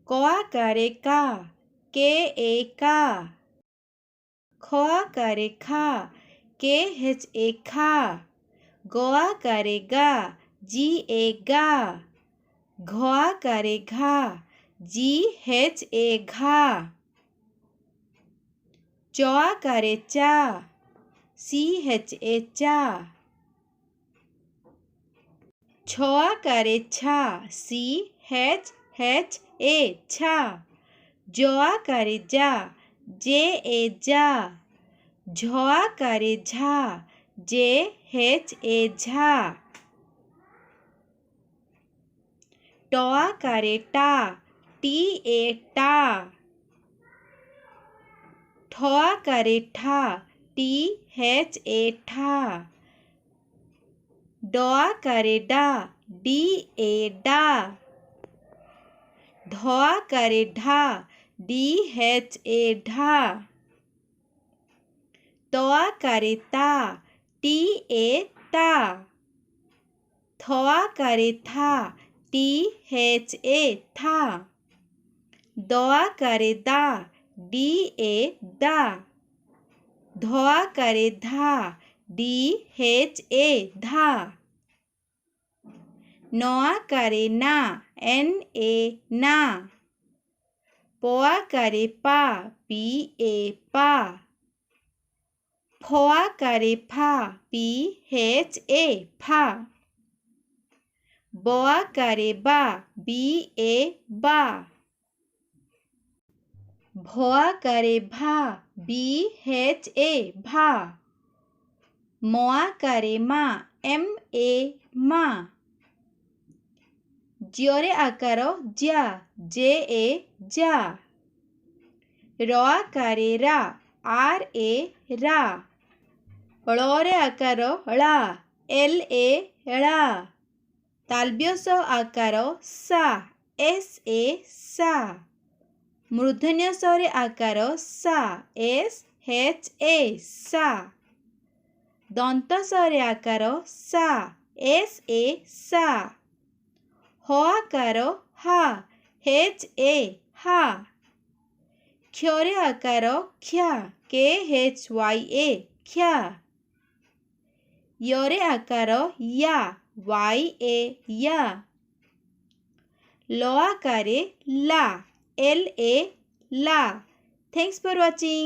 क आकारे का के ए का। ख आकारे खा के हेच ए खा। ग आकारे गा जी ए गा। घ आकारे घा जी हेच ए घा। च आकारे चा सी हेच ए चा। छ आकारे छा सी हेच हेच ए छा। ज आकारे जा जे ए जा। झ आकारे झा जे हेच ए झा। ट आकारे टा टी ए टा। ठ आकारे ठा टी हेच ए ठा। ड आकारे डा डी ए डा। ढ आकारे ढा डी हेच ए ढा। त आकारे ता टी ए ता। थ आकारे था टी हेच ए था। द आकारे दा डी ए दा। ध आकारे धा डी हेच ए धा। न आकारे ना एन ए ना। प आकारे पा पी ए पा। फ आकारे फा पी हेच ए फा। ब आकारे बा बी ए बा। भ आकारे भा बी हेच ए भा। म आकारे मा एम ए मा। ज्योरे आकार जा जे ए जा। र आकारे रा आर ए रा। ळे आकार ळा एल ए ळा। तालव्य स आकार सा एस ए सा। मूर्धन्य स रे आकार सा एस हेच ए सा। दंत स रे आकार सा एस ए सा। ह आकार हा हेच ए हा। क्ष रे आकार ख्या के हेच वाई ए ख्या। य रे आकार या वाई ए या। ल आकारे ला एल ए ला। Thanks for watching.